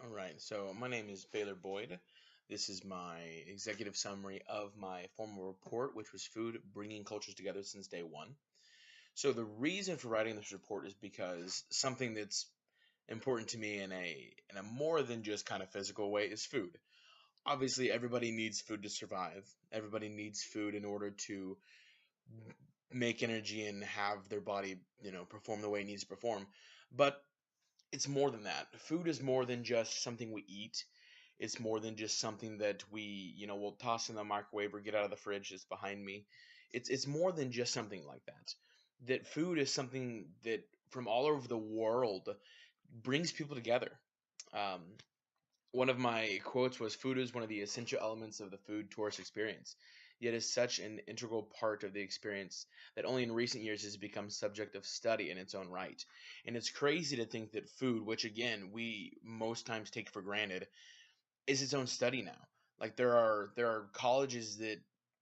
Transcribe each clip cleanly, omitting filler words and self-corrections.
All right, so my name is Baylor Boyd. This is my executive summary of my formal report, which was Food Bringing Cultures Together Since Day One. So the reason for writing this report is because something that's important to me in a more than just kind of physical way is food. Obviously, everybody needs food to survive. Everybody needs food in order to make energy and have their body, perform the way it needs to perform. But it's more than that. Food is more than just something we eat. It's more than just something that we will toss in the microwave or get out of the fridge that's behind me. It's more than just something like that. That food is something that from all over the world brings people together. Um, One of my quotes was, "Food is one of the essential elements of the food tourist experience, yet is such an integral part of the experience that only in recent years has become subject of study in its own right." And it's crazy to think that food, which again we most times take for granted, is its own study now. Like there are colleges that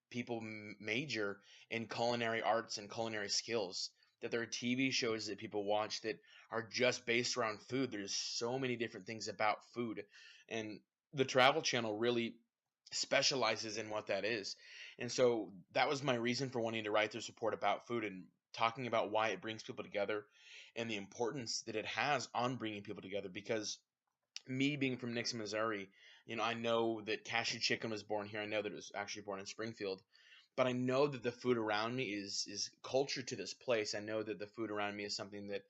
people major in culinary arts and culinary skills. That there are TV shows that people watch that are just based around food. There's so many different things about food, and the Travel Channel really specializes in what that is. And so that was my reason for wanting to write this report about food and talking about why it brings people together and the importance that it has on bringing people together. Because me being from Nixon, Missouri, I know that Cashew Chicken was born here. I know that it was actually born in Springfield, but I know that the food around me is culture to this place. I know that the food around me is something that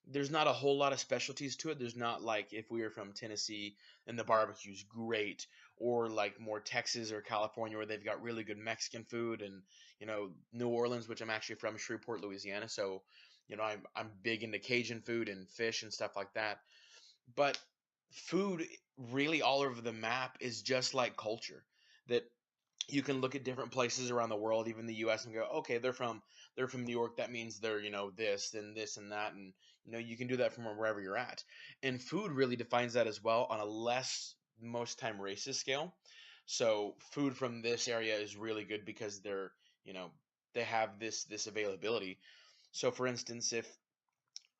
there's not a whole lot of specialties to it. There's not like if we were from Tennessee and the barbecue's great, or like more Texas or California where they've got really good Mexican food, and New Orleans, which I'm actually from, Shreveport, Louisiana. So I'm big into Cajun food and fish and stuff like that. But food really all over the map is just like culture. That you can look at different places around the world, even the US, and go, okay, they're from New York, that means they're, this and this and that, and you can do that from wherever you're at. And food really defines that as well on a less most time racist scale. So food from this area is really good because they have this availability. So for instance, if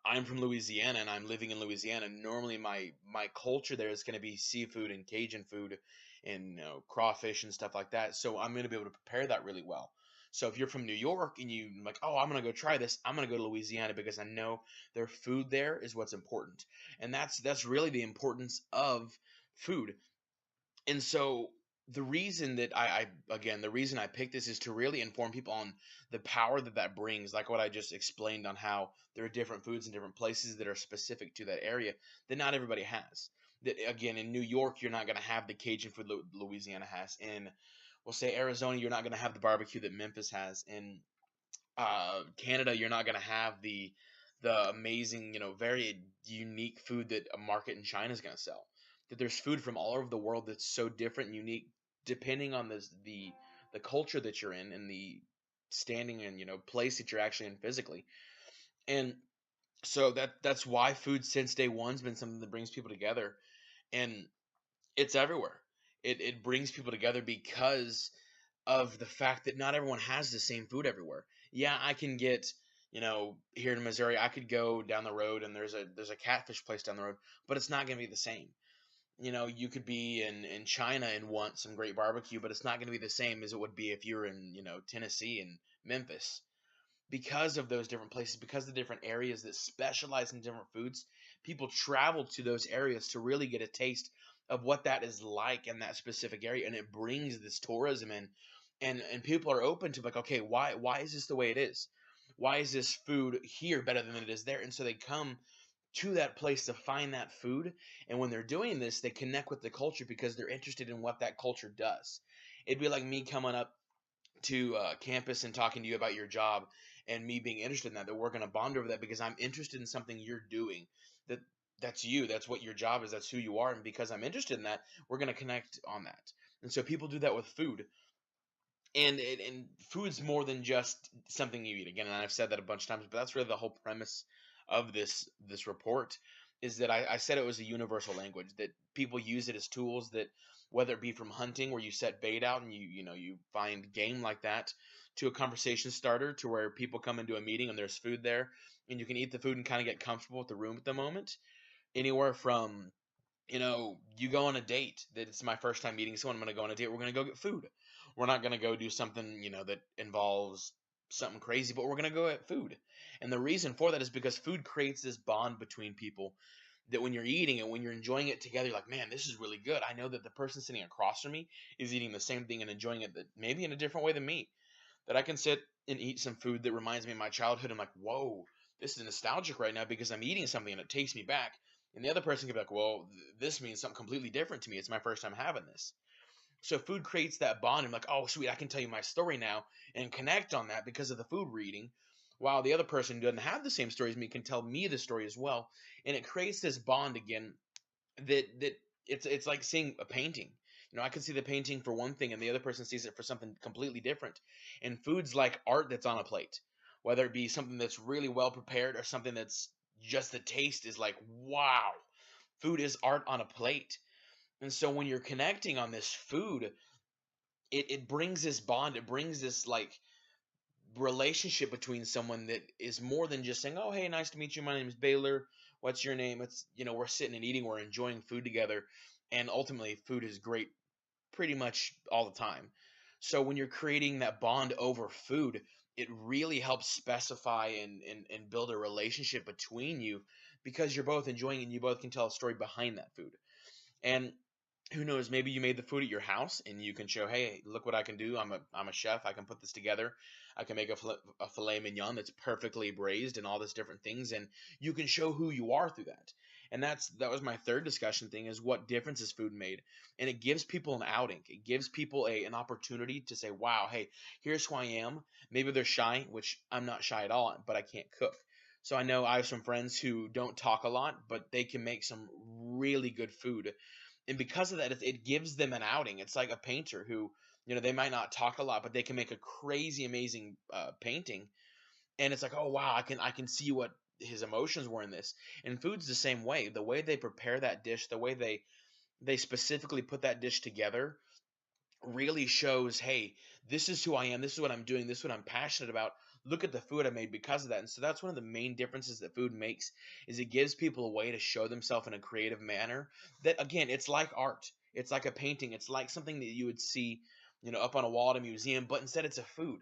I'm from Louisiana and I'm living in Louisiana, normally my culture there is going to be seafood and Cajun food and crawfish and stuff like that. So I'm going to be able to prepare that really well. So if you're from New York and you like, oh, I'm going to go try this, I'm going to go to Louisiana because I know their food there is what's important. And that's really the importance of food. And so the reason that the reason I picked this is to really inform people on the power that brings, like what I just explained on how there are different foods in different places that are specific to that area that not everybody has. That again, in New York, you're not going to have the Cajun food Louisiana has. In, we'll say, Arizona, you're not going to have the barbecue that Memphis has. In Canada, you're not going to have the amazing, very unique food that a market in China is going to sell. That there's food from all over the world that's so different and unique, depending on the culture that you're in and the standing and place that you're actually in physically. And so that's why food since day one's been something that brings people together, and it's everywhere. It brings people together because of the fact that not everyone has the same food everywhere. Yeah, I can get, here in Missouri, I could go down the road and there's a catfish place down the road, but it's not going to be the same. You could be in China and want some great barbecue, but it's not going to be the same as it would be if you're in, Tennessee and Memphis. Because of those different places, because of the different areas that specialize in different foods, people travel to those areas to really get a taste of what that is like in that specific area, and it brings this tourism in, and people are open to like, okay, why is this the way it is? Why is this food here better than it is there? And so they come to that place to find that food, and when they're doing this, they connect with the culture because they're interested in what that culture does. It'd be like me coming up to campus and talking to you about your job, and me being interested in that we're going to bond over that because I'm interested in something you're doing. That's you, that's what your job is, that's who you are, and because I'm interested in that, we're going to connect on that. And so people do that with food, and food's more than just something you eat. Again, and I've said that a bunch of times, but that's really the whole premise of this report, is that I said it was a universal language, that people use it as tools, that whether it be from hunting where you set bait out and you find game like that, to a conversation starter, to where people come into a meeting and there's food there and you can eat the food and kind of get comfortable with the room at the moment. Anywhere from You go on a date. That it's my first time meeting someone. I'm going to go on a date. We're going to go get food. We're not going to go do something, that involves something crazy, but we're going to go get food. And the reason for that is because food creates this bond between people that when you're eating it, when you're enjoying it together, you're like, man, this is really good. I know that the person sitting across from me is eating the same thing and enjoying it, that maybe in a different way than me. That I can sit and eat some food that reminds me of my childhood. I'm like, whoa, this is nostalgic right now because I'm eating something and it takes me back. And the other person can be like, well, this means something completely different to me. It's my first time having this. So food creates that bond. I'm like, oh, sweet, I can tell you my story now and connect on that because of the food reading. While the other person doesn't have the same story as me, can tell me the story as well. And it creates this bond again that it's like seeing a painting. I can see the painting for one thing and the other person sees it for something completely different. And food's like art that's on a plate, whether it be something that's really well prepared or something that's just the taste is like, wow. Food is art on a plate. And so when you're connecting on this food, it brings this bond, it brings this like relationship between someone that is more than just saying, "Oh, hey, nice to meet you. My name is Baylor. What's your name?" It's, we're sitting and eating, we're enjoying food together, and ultimately food is great pretty much all the time. So when you're creating that bond over food, it really helps specify and build a relationship between you because you're both enjoying and you both can tell a story behind that food. And who knows, maybe you made the food at your house and you can show, hey, look what I can do. I'm a chef. I can put this together. I can make a filet mignon that's perfectly braised and all this different things, and you can show who you are through that. And that was my third discussion thing, is what difference has food made. And it gives people an outing. It gives people an opportunity to say, wow, hey, here's who I am. Maybe they're shy, which I'm not shy at all, but I can't cook. So I have some friends who don't talk a lot, but they can make some really good food. And because of that, it gives them an outing. It's like a painter who, they might not talk a lot, but they can make a crazy amazing painting. And it's like, oh wow, I can see what his emotions were in this. And food's the same way. The way they prepare that dish, the way they specifically put that dish together, really shows, hey, this is who I am, this is what I'm doing, this is what I'm passionate about. Look at the food I made because of that. And so that's one of the main differences that food makes, is it gives people a way to show themselves in a creative manner that, again, it's like art. It's like a painting. It's like something that you would see, up on a wall at a museum, but instead it's a food.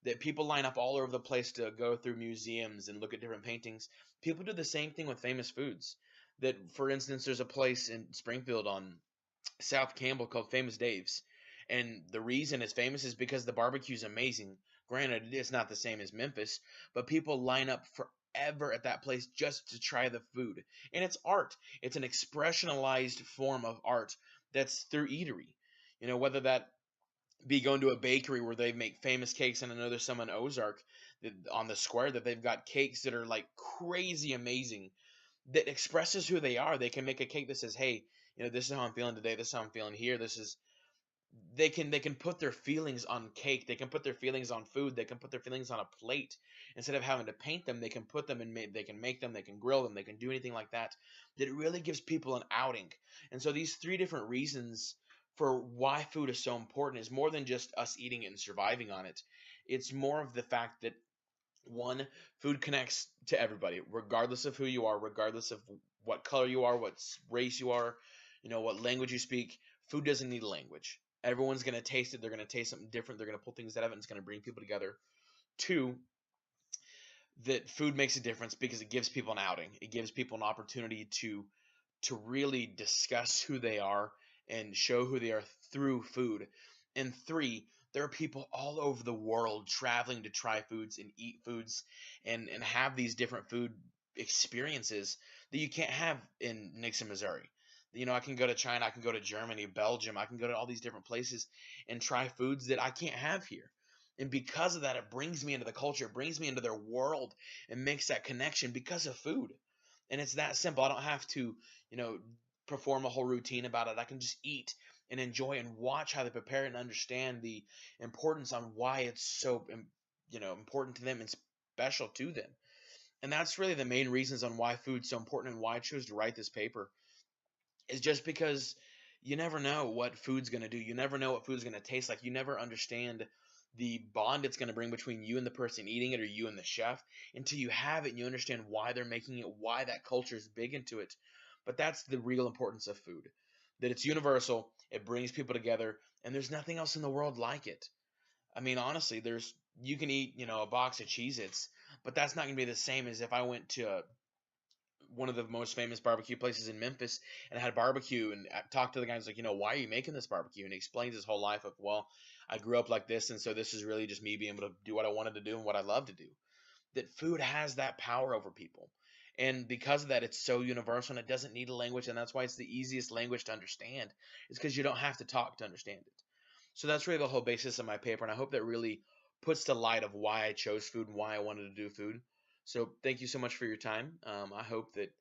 That people line up all over the place to go through museums and look at different paintings. People do the same thing with famous foods. That, for instance, there's a place in Springfield on South Campbell called Famous Dave's. And the reason it's famous is because the barbecue is amazing. Granted, it's not the same as Memphis, but people line up forever at that place just to try the food. And it's art. It's an expressionalized form of art that's through eatery. Whether that be going to a bakery where they make famous cakes, and I know there's some in Ozark on the square that they've got cakes that are like crazy amazing, that expresses who they are. They can make a cake that says, "Hey, this is how I'm feeling today. This is how I'm feeling here. This is." They can put their feelings on cake. They can put their feelings on food. They can put their feelings on a plate. Instead of having to paint them, they can put them and they can make them. They can grill them. They can do anything like that. That really gives people an outing. And so these three different reasons for why food is so important is more than just us eating it and surviving on it. It's more of the fact that, one, food connects to everybody, regardless of who you are, regardless of what color you are, what race you are, what language you speak. Food doesn't need a language. Everyone's going to taste it. They're going to taste something different. They're going to pull things out of it. And it's going to bring people together. Two, that food makes a difference because it gives people an outing. It gives people an opportunity to really discuss who they are and show who they are through food. And three, there are people all over the world traveling to try foods and eat foods and have these different food experiences that you can't have in Nixon, Missouri. I can go to China, I can go to Germany, Belgium, I can go to all these different places and try foods that I can't have here. And because of that, it brings me into the culture, it brings me into their world and makes that connection because of food. And it's that simple. I don't have to, you know, perform a whole routine about it. I can just eat and enjoy and watch how they prepare it and understand the importance on why it's so, important to them and special to them. And that's really the main reasons on why food's so important and why I chose to write this paper, is just because you never know what food's going to do. You never know what food's going to taste like. You never understand the bond it's going to bring between you and the person eating it, or you and the chef, until you have it and you understand why they're making it, why that culture is big into it. But that's the real importance of food. That it's universal, it brings people together, and there's nothing else in the world like it. I mean, honestly, there's you can eat, a box of Cheez-Its, but that's not gonna be the same as if I went to one of the most famous barbecue places in Memphis and had barbecue and talked to the guy who's like, why are you making this barbecue? And he explains his whole life of, well, I grew up like this, and so this is really just me being able to do what I wanted to do and what I love to do. That food has that power over people. And because of that, it's so universal and it doesn't need a language, and that's why it's the easiest language to understand. It's because you don't have to talk to understand it. So that's really the whole basis of my paper, and I hope that really puts to light of why I chose food and why I wanted to do food. So thank you so much for your time. I hope that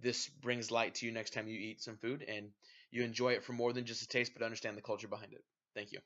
this brings light to you next time you eat some food and you enjoy it for more than just a taste, but understand the culture behind it. Thank you.